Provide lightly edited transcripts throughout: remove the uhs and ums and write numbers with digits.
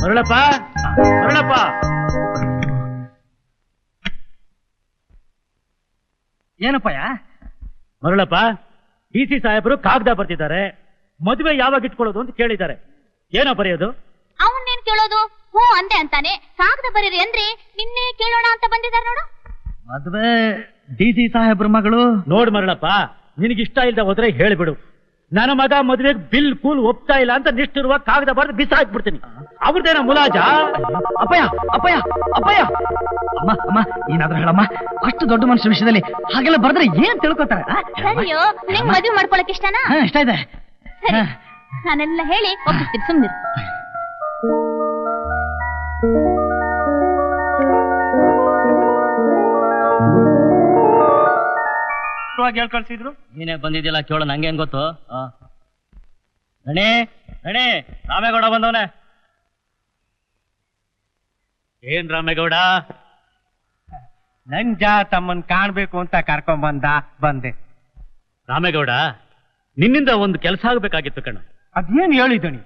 Maralappa, Maralappa. ಏನಪ್ಪಯ್ಯ? Maralappa, DC ಸಾಹೇಬರು ಕಾಗದ ಬರ್ತಿದ್ದಾರೆ. ಮದುವೆ ಯಾವಾಗ ಇಟ್ಕೊಳ್ಳೋದು ಅಂತ ಕೇಳಿದ್ದಾರೆ. ಏನೋ ಬರೆಯೋದು? ಅವನ್ನೇನ್ ಕೇಳೋದು? ಹ್ಞೂ ಅಂದೆ ಅಂತಾನೆ. ಕಾಗದ ಬರೀರಿ ಅಂದ್ರೆ ನಿನ್ನೆ ಕೇಳೋಣ ಅಂತ ಬಂದಿದ್ದಾರೆ ನೋಡು. ಮದುವೆ DC ಸಾಹೇಬ್ರ ಮಗಳು. ನೋಡ್ ಮರಳಪ್ಪ, ನಿನಗಿಷ್ಟ ಇಲ್ದ ಹೋದ್ರೆ ಹೇಳಿಬಿಡು. ನನ್ನ ಮಗ ಮದುವೆಗೆ ಬಿಲ್ ಕೂಲ್ ಒಪ್ತಾ ಇಲ್ಲ ಅಂತ ನಿಷ್ಠಿರುವ ಕಾಗದ ಬರೆದು ಬಿಸಾಕ್ಬಿಡ್ತೀನಿ. ಅವ್ರದ್ದೇನ ಮುಲಾಜ? ಅಪ್ಪಯ್ಯ ಅಪ್ಪಯ್ಯ ಅಪ್ಪಯ್ಯ, ಅಮ್ಮ ಅಮ್ಮ ಏನಾದ್ರೂ ಹೇಳಮ್ಮ. ಅಷ್ಟು ದೊಡ್ಡ ಮನುಷ್ಯ ವಿಷಯದಲ್ಲಿ ಹಾಗೆಲ್ಲ ಬರೆದ್ರೆ ಏನ್ ತಿಳ್ಕೊತಾರೆ? ಸರಿಯೋ, ನಿಂಗ್ ಮದುವೆ ಮಾಡ್ಕೊಳಕ್ ಇಷ್ಟನಾ? ಇಷ್ಟ ಇದೆ. ಸರಿ, ನಾನೆಲ್ಲ ಹೇಳಿ ಒಪ್ಪಿಸ್ತೀನಿ, ಸುಮ್ನಿರು. ಹೇಳ್ಕಳ್ಸಿದ್ರು. ನೀನೇ ಬಂದಿದ್ಯಲ್ಲ, ಕೇಳೋ ನಂಗೇನ್ ಗೊತ್ತು? ಗಣೇ ಗಣೇ, ರಾಮೇಗೌಡ ಬಂದವನೆ. ಏನ್ ರಾಮೇಗೌಡ? ನಂಜ ತಮ್ಮನ್ ಕಾಣ್ಬೇಕು ಅಂತ ಕರ್ಕೊಂಡ್ ಬಂದೆ. ರಾಮೇಗೌಡ, ನಿನ್ನಿಂದ ಒಂದು ಕೆಲಸ ಆಗ್ಬೇಕಾಗಿತ್ತು ಕಣ. ಅದೇನ್ ಹೇಳಿದಣಿ?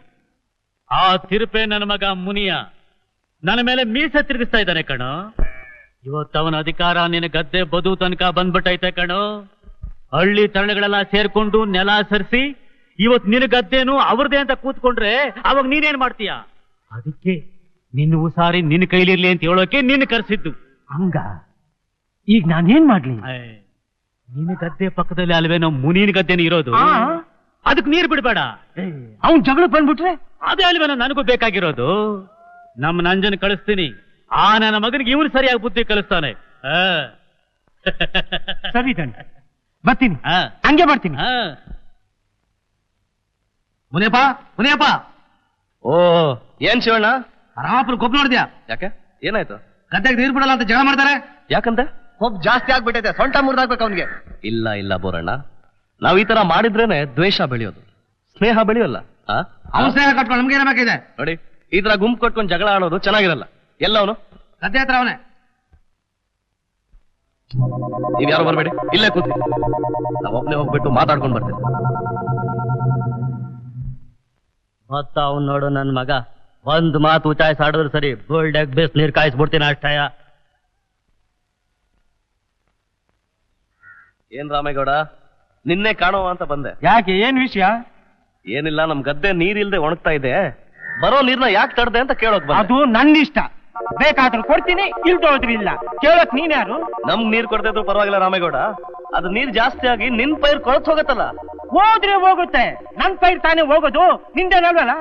ಆ ತಿರುಪೆ ನನ್ನ ಮಗ ಮುನಿಯ ನನ್ನ ಮೇಲೆ ಮೀಸೆ ತಿರುಗಿಸ್ತಾ ಇದ್ದಾನೆ ಕಣೋ. ಇವತ್ತವನ ಅಧಿಕಾರ ನಿನ್ನ ಗದ್ದೆ ಬದು ತನಕ ಬಂದ್ಬಿಟ್ಟೈತೆ ಕಣೋ. ಹಳ್ಳಿ ತಳ್ಳಿಗಳೆಲ್ಲ ಸೇರ್ಕೊಂಡು ನೆಲ ಸರಿಸಿ ಇವತ್ ನಿನ್ನ ಗದ್ದೇನು ಅವ್ರದೇ ಅಂತ ಕೂತ್ಕೊಂಡ್ರೆ ಅವಾಗ ನೀನೇನ್ ಮಾಡ್ತೀಯ? ಅದಕ್ಕೆ ನಿನ್ನ ಉಸಾರಿ ನಿನ್ನ ಕೈಲಿರ್ಲಿ ಅಂತ ಹೇಳೋಕೆ ನಿನ್ನ ಕರೆಸಿದ್ದು. ಹಂಗ ಈಗ ನಾನೇನ್ ಮಾಡ್ಲಿ? ನಿನ್ನ ಗದ್ದೆ ಪಕ್ಕದಲ್ಲಿ ಅಲ್ವೇನೋ ಮುನಿನ ಗದ್ದೆನ ಇರೋದು. ಅದಕ್ಕೆ ನೀರು ಬಿಡ್ಬೇಡ. ಅವ್ನ್ ಜಗಳ ಬಂದ್ಬಿಟ್ರೆ ಅದೇ ಅಲ್ವೇನೋ ನನಗೂ ಬೇಕಾಗಿರೋದು. ನಮ್ಮ ನಂಜನ್ ಕಳಿಸ್ತೀನಿ. ಆ ನನ್ನ ಮಗನಿಗೆ ಇವನು ಸರಿಯಾಗಿ ಬುದ್ಧಿ ಕಲಿಸ್ತಾನೆ. ಸರಿ ತಾನೆ, ಬರ್ತೀನಿ. ಹಂಗೆ ಬರ್ತೀನಿ. ಮುನಿಯಪ್ಪ ಮುನಿಯಪ್ಪ. ಓ, ಏನ್ ಶಿವಣ್ಣ? ರಾಮಪ್ಪನ ಕೊಬ್ಬು ನೋಡಿದ್ಯಾ? ಯಾಕೆ, ಏನಾಯ್ತು? ಗದ್ದೆಗೆ ನೀರು ಬಿಡಲ್ಲ ಅಂತ ಜಗಳ ಮಾಡ್ತಾರೆ. ಯಾಕಂತ? ಕೊಬ್ಬು ಜಾಸ್ತಿ ಆಗ್ಬಿಟ್ಟೈತೆ, ಸೊಂಟ ಮುರಿದಾಕ್ಬೇಕು ಅವನಿಗೆ. ಇಲ್ಲ ಇಲ್ಲ ಬೋರಣ್ಣ, ನಾವ್ ಈ ತರ ಮಾಡಿದ್ರೇನೆ ದ್ವೇಷ ಬೆಳೆಯೋದು, ಸ್ನೇಹ ಬೆಳೆಯೋಲ್ಲ. ಅವನ ಸ್ನೇಹ ಕಟ್ಕೊಂಡು ನಮ್ಗೆ ಏನಾಗಬೇಕಿದೆ? ನೋಡಿ, ಈ ತರ ಗುಂಪು ಕಟ್ಕೊಂಡು ಜಗಳ ಆಡೋದು ಚೆನ್ನಾಗಿರಲ್ಲ. ಎಲ್ಲ ಅವನು ಗದ್ದೆ ಹತ್ರ ಅವನೇ. ನೀವ್ ಯಾರು ಬರ್ಬೇಡಿ, ಇಲ್ಲೇ ಕೂತಿ. ನಾವೊಬ್ನೇ ಹೋಗ್ಬಿಟ್ಟು ಮಾತಾಡ್ಕೊಂಡ್ ಬರ್ತೇನೆ. ಮತ್ತ ಅವ್ನು ನೋಡು ನನ್ ಮಗ ಒಂದ್ ಮಾತು ಉಚಾಯಿಸಾಡಿದ್ರು ಸರಿ, ಬೋಲ್ಡಾಗ್ ಬೇಸ್ ನೀರ್ ಕಾಯಿಸ್ಬಿಡ್ತೀನಿ ಅಷ್ಟಯ. ಏನ್ ರಾಮೇಗೌಡ, ನಿನ್ನೆ ಕಾಣುವ ಅಂತ ಬಂದೆ. ಯಾಕೆ, ಏನ್ ವಿಷಯ? ಏನಿಲ್ಲ, ನಮ್ ಗದ್ದೆ ನೀರಿಲ್ದೆ ಒಣಗ್ತಾ ಇದೆ, ಬರೋ ನೀರ್ನ ಯಾಕೆ ತಡ್ದೆ ಅಂತ ಕೇಳೋಕ್ ಬಂದೆ. ಅದು ನನ್ನ ಇಷ್ಟ. ಬೇಕಾದ್ರೂ ಕೊಡ್ತೀನಿ, ಇಲ್ದೋದ್ರೂ ಇಲ್ಲ. ಕೇಳಕ್ ನೀನ್ ಯಾರು? ನಮ್ ನೀರ್ ಕೊಡ್ತಿದ್ರು ಪರವಾಗಿಲ್ಲ ರಾಮೇಗೌಡ, ಅದು ನೀರ್ ಜಾಸ್ತಿ ಆಗಿ ನಿನ್ ಪೈರ್ ಕೊಳತ್ ಹೋಗತ್ತಲ್ಲ. ಹೋದ್ರೆ ಹೋಗುತ್ತೆ, ನನ್ ಪೈರ್ ತಾನೇ ಹೋಗೋದು, ನಿಂದೇನಲ್ವಲ್ಲ.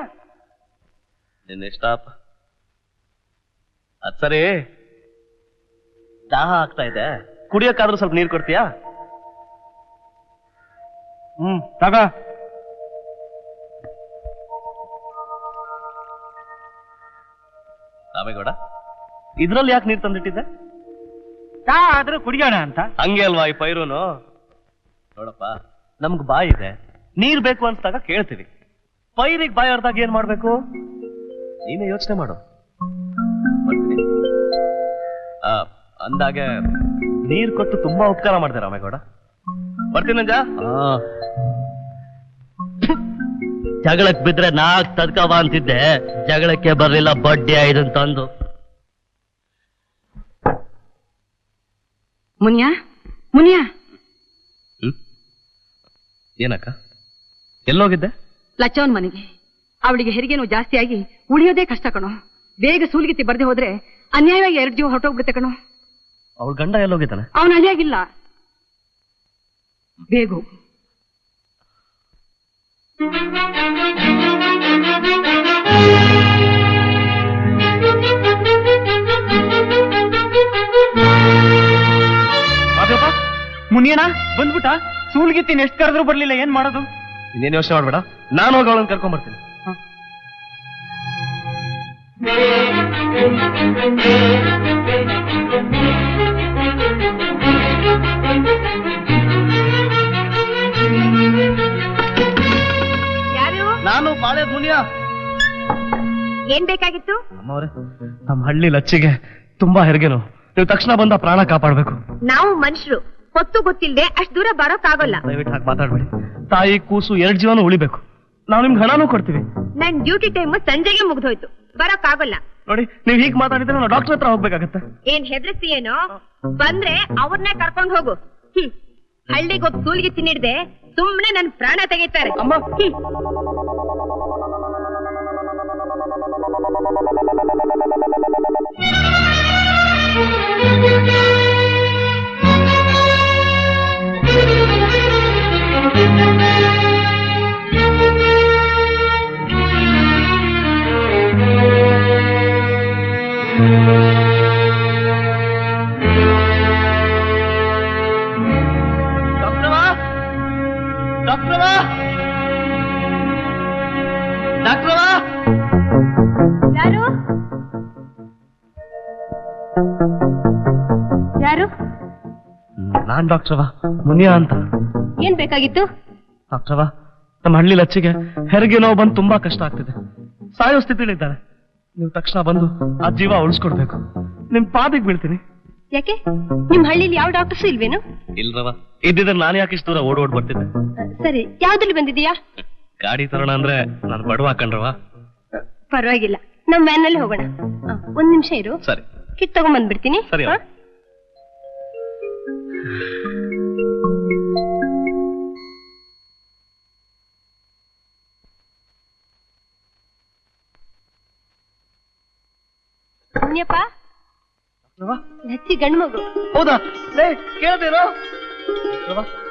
ನಿನ್ನ ಇಷ್ಟ. ಅದ್ ಸರಿ, ದಾಹ ಆಗ್ತಾ ಇದೆ, ಕುಡಿಯಕ್ಕಾದ್ರೂ ಸ್ವಲ್ಪ ನೀರ್ ಕೊಡ್ತೀಯಾ? ತಗೋ. ರಾಮೇಗೌಡ, ಇದ್ರಲ್ಲಿ ಯಾಕೆ ನೀರ್ ತಂದಿಟ್ಟಿದ್ದೆ? ಆದ್ರೂ ಕುಡಿಯೋಣ ಅಂತ. ಹಂಗೆ ಅಲ್ವಾ ಈ ಪೈರುನು? ನೋಡಪ್ಪ, ನಮ್ಗ್ ಬಾಯಿ ಇದೆ, ನೀರ್ ಬೇಕು ಅನ್ಸ್ದಾಗ ಕೇಳ್ತೀವಿ. ಪೈರಿಗೆ ಬಾಯಿ ಅರ್ದಾಗ ಏನ್ ಮಾಡ್ಬೇಕು ನೀನೇ ಯೋಚನೆ ಮಾಡು. ಬರ್ತೀನಿ. ಅಂದಾಗೆ ನೀರ್ ಕೊಟ್ಟು ತುಂಬಾ ಉಪಕಾರ ಮಾಡಿದೆ ರಾಮೇಗೌಡ. ಬರ್ತೀನಿ ನಂಜ. ಜಗಳಕ್ ಬಿದ್ರೆ ನಾಕ್ ತದ್ಕವ ಅಂತಿದ್ದೆ, ಜಗಳಕ್ಕೆ ಬರ್ಲಿಲ್ಲ ಬಡ್ಡಿ ಐದನ್ ತಂದು. ಮುನಿಯಾ ಮುನಿಯಾ. ಏನಕ್ಕ, ಎಲ್ಲೋಗಿದ್ದೆ? ಲಚ್ಚವನ್ ಮನೆಗೆ. ಅವಳಿಗೆ ಹೆರಿಗೆನೂ ಜಾಸ್ತಿ ಆಗಿ ಉಳಿಯೋದೇ ಕಷ್ಟ ಕಣೋ. ಬೇಗ ಸೂಲ್ಗಿತ್ತಿ ಬರ್ದೆ ಹೋದ್ರೆ ಅನ್ಯಾಯವಾಗಿ 2 ಜೀವ ಹೊರಟೋಗ್ಬಿಡುತ್ತೆ ಕಣೋ. ಅವಳ ಗಂಡ ಎಲ್ಲೋಗಿದ್ದಾನೆ? ಅವನ ಅಳಿಯಾಗಿಲ್ಲ. ಬೇಗ ಮುನಿಯನ ಬಂದ್ಬಿಟ್ಟ. ಸೂಲ್ಗಿತ್ತೀನಿ ಎಷ್ಟು ಕರೆದ್ರು ಬರ್ಲಿಲ್ಲ, ಏನ್ ಮಾಡೋದು? ಇನ್ನೇನು ಯೋಚನೆ ಮಾಡ್ಬೇಡ, ನಾನು ಹೋಗಿ ಅವಳನ್ನ ಕರ್ಕೊಂಡ್ ಬರ್ತೀನಿ. ನಾನು ಬಾಳೆ ಮುನಿಯಾ. ಏನ್ ಬೇಕಾಗಿತ್ತು? ಅಮ್ಮವ್ರೆ, ನಮ್ಮ ಹಳ್ಳಿ ಲಚ್ಚಿಗೆ ತುಂಬಾ ಹೆರಿಗೆನು, ನೀವು ತಕ್ಷಣ ಬಂದ ಪ್ರಾಣ ಕಾಪಾಡ್ಬೇಕು. ನಾವು ಮನುಷ್ಯರು, ಹೊತ್ತು ಗೊತ್ತಿಲ್ಲದೆ ಅಷ್ಟ್ ದೂರ ಬರೋಕ್ಕಾಗಲ್ಲ. ದಯವಿಟ್ಟು ಹಾಗೆ ಮಾತಾಡ್ಬೇಡಿ. ತಾಯಿ ಕೂಸು 2 ಜೀವನ ಉಳಿಬೇಕು. ನಾವು ನಿಮ್ಗೆ ಹಣನೂ ಕೊಡ್ತೀವಿ. ನನ್ ಡ್ಯೂಟಿ ಟೈಮ್ ಸಂಜೆಗೆ ಮುಗ್ದೋಯ್ತು, ಬರೋಕ್ಕಾಗಲ್ಲ. ನೋಡಿ, ನೀವ್ ಹೀಗ್ ಮಾತಾಡಿದ್ರೆ ನಾವು ಡಾಕ್ಟರ್ ಹತ್ರ ಹೋಗ್ಬೇಕಾಗತ್ತೆ. ಏನ್ ಹೆದರ್ಸಿ ಏನೋ? ಬಂದ್ರೆ ಅವ್ರನ್ನೇ ಕರ್ಕೊಂಡ್ ಹೋಗು. ಹಳ್ಳಿಗೊಬ್ಬ ಸೂಲ್ಗಿ ತಿನ್ನಿಡ್ದೆ ಸುಮ್ನೆ ನನ್ ಪ್ರಾಣ ತೆಗಿತಾರೆ. ಅಮ್ಮ, ಯಾರು ಯಾರು? ನಾನ್ ಡಾಕ್ಟ್ರವಾ, ಮುನಿಯಾ ಅಂತ. ಏನ್ ಬೇಕಾಗಿತ್ತು? ಡಾಕ್ಟ್ರವಾ, ನಮ್ಮ ಹಳ್ಳಿ ಲಚ್ಚಿಗೆ ಹೆರಿಗೆ ನೋವು ಬಂದು ತುಂಬಾ ಕಷ್ಟ ಆಗ್ತಿದೆ. ಸಾಯೋ ಸ್ಥಿತಿಲಿದ್ದಾಳೆ. ನೀವು ತಕ್ಷಣ ಬಂದು ಆ ಜೀವ ಉಳಿಸ್ಕೊಡ್ಬೇಕು. ನಿಮ್ ಪಾದಿಗೆ ಬೀಳ್ತೀನಿ. ಯಾಕೆ ನಿಮ್ ಹಳ್ಳಿಲಿ ಯಾವ ಡಾಕ್ಟರ್ಸ್ ಇಲ್ವೇನು? ಇಲ್ರವ, ಇದ್ದಿದ್ರೆ ನಾನು ಯಾಕೆ ಇಷ್ಟು ದೂರ ಓಡ್ ಬರ್ತಿದ್ದೆ. ಸರಿ, ಯಾವ್ದ್ರಲ್ಲಿ ಬಂದಿದೀಯಾ? ಗಾಡಿ ತರೋಣ ಅಂದ್ರೆ ನಾನು ಬಡವ ಹಾಕೊಂಡ್ರವ. ಪರವಾಗಿಲ್ಲ, ನಮ್ ವ್ಯಾನ್ ನಲ್ಲಿ ಹೋಗೋಣ. ಒಂದ್ ನಿಮಿಷ ಇರು, ಸರಿ, ಕಿಟ್ ತಗೊಂಡ್ ಬಂದ್ಬಿಡ್ತೀನಿ. ಸರಿ. ಮುನಿಯಪ್ಪ, ಲಚ್ಚಿ ಗಂಡು ಮಗು. ಹೌದಾ? ಕೇಳ್ದೇನೋ?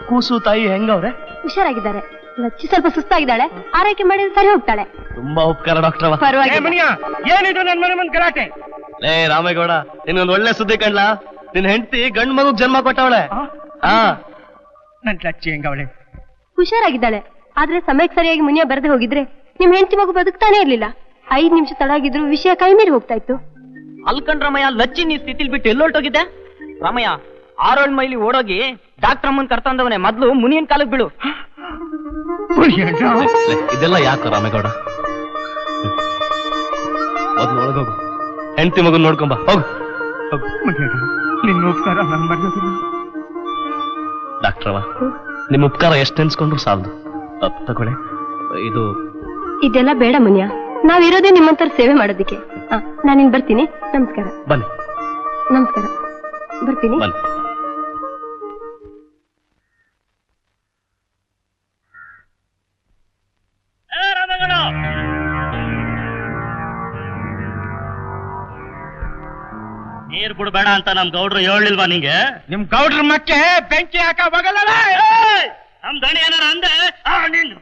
ಕೂಸು ತಾಯಿ ಹೆಂಗವ್ರೆ? ಹುಷಾರಾಗಿದ್ದಾರೆ. ಲಚ್ಚಿ ಸ್ವಲ್ಪ ಸುಸ್ತಾಗಿದ್ದಾಳೆ, ಆರೈಕೆ ಮಾಡಿದ್ರೆ ಸರಿ ಹೋಗ್ತಾಳೆ. ತುಂಬಾ ಉಪಕಾರ ಡಾಕ್ಟರ್. ಪರವಾಗಿಲ್ಲ. ಏನಿದು ನನ್ ಮನೆ ಮುಂದ್ ಗಲಾಟೆ? ರಾಮೇಗೌಡ, ನಿನ್ಗೊಂದು ಒಳ್ಳೆ ಸುದ್ದಿ ಕಣ್ಲಾ. ನಿನ್ ಹೆಂಡತಿ ಗಂಡ್ ಮಗುಗ್ ಜನ್ಮ ಕೊಟ್ಟವಳೆ. ನನ್ ಲಚ್ಚಿ ಹೆಂಗವಳೆ? ಹುಷಾರಾಗಿದ್ದಾಳೆ, ಆದ್ರೆ ಸಮಯಕ್ಕೆ ಸರಿಯಾಗಿ ಮುನಿಯ ಬರದೆ ಹೋಗಿದ್ರೆ ನಿಮ್ ಹೆಂಡತಿ ಮಗು ಬದುಕ್ತಾನೆ ಇರ್ಲಿಲ್ಲ. 5 ನಿಮಿಷ ತಡಾಗಿದ್ರು ವಿಷಯ ಕೈ ಮೀರಿ ಹೋಗ್ತಾ ಇತ್ತು. ಅಲ್ಕಂಡ್ ರಾಮಯ್ಯ, ಲಚ್ಚಿ ನೀ ಸ್ಥಿತಿಲ್ ಬಿಟ್ಟು ಎಲ್ಲೊಟ್ಟೋಗಿದ್ದೆ? ರಾಮಯ್ಯ 6 ಮೈಲಿ ಓಡೋಗಿ ಡಾಕ್ಟರ್ ಅಮ್ಮನ್ ಕರ್ತಂದವನೇ, ಮೊದ್ಲು ಮುನಿಯನ್ ಕಾಲಕ್ಕೆ ಬೀಳು. ಇದೆಲ್ಲ ಯಾಕ ರಾಮೇಗೌಡ? ಮೊದ್ಲು ಒಳಗೋಗು, ಹೆಂಡತಿ ಮಗನ್ ನೋಡ್ಕೊಂಬ. ಹೋಗು. ನಿನ್ನ ಉಪಕಾರ ನಾನು ಮರೆಯೋದಿಲ್ಲ. ಡಾಕ್ಟ್ರವ, ನಿಮ್ ಉಪಕಾರ ಎಷ್ಟು ನೆನ್ಸ್ಕೊಂಡ್ರು ಸಾಲದು. ತಗೊಳ್ಳಿ ಇದು. ಇದೆಲ್ಲ ಬೇಡ ಮುನಿಯ, ನಾವಿರೋದೇ ನಿಮ್ಮಂತರ ಸೇವೆ ಮಾಡೋದಿಕ್ಕೆ. ನಾನಿನ್ ಬರ್ತೀನಿ. ನಮಸ್ಕಾರ. ಬನ್ನಿ. ನಮಸ್ಕಾರ, ಬರ್ತೀನಿ. ಬನ್ನಿ. ನೀರ್ ಬಿಡ್ಬೇಡ ಅಂತ ನಮ್ ಗೌಡ್ರು ಹೇಳಿಲ್ವಾ ನಿಂಗೆ? ನಿಮ್ ಗೌಡ್ರ ಮಕ್ಕೆ ಬೆಂಕಿ ಹಾಕ ಬಗಲ್ಲ. ನಮ್ ದಣಿ ಏನಾರ ಅಂದೆ ನೀನು.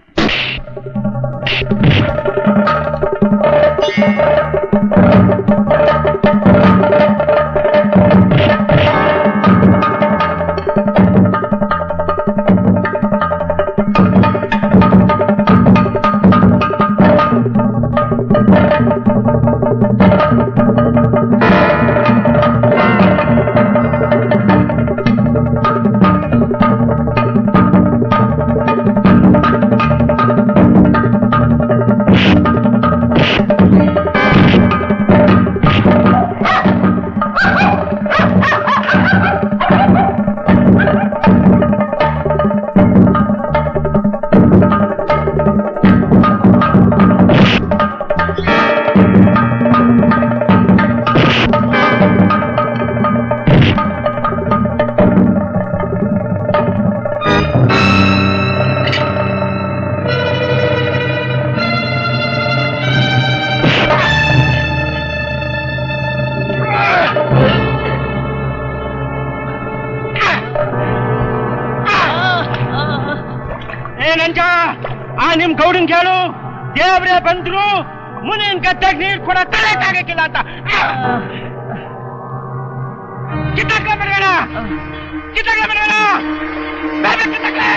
ನಿಮ್ ಗೌಡನ್ ಕೇಳು, ದೇವ್ರೇ ಬಂದ್ರು ಮುನಿಯನ್ ಗದ್ದೆಗೆ ನೀರ್ ಕೂಡ ತಲೆಕಾಗಕ್ಕಿಲ್ಲ ಅಂತ. ಕಿತ್ತಕ್ಕೆ ಬರೋಣ, ಕಿತ್ತಕ್ಕೆ ಬರೋಣ, ಬೇಗ ಕಿತ್ತಕ್ಕೆ.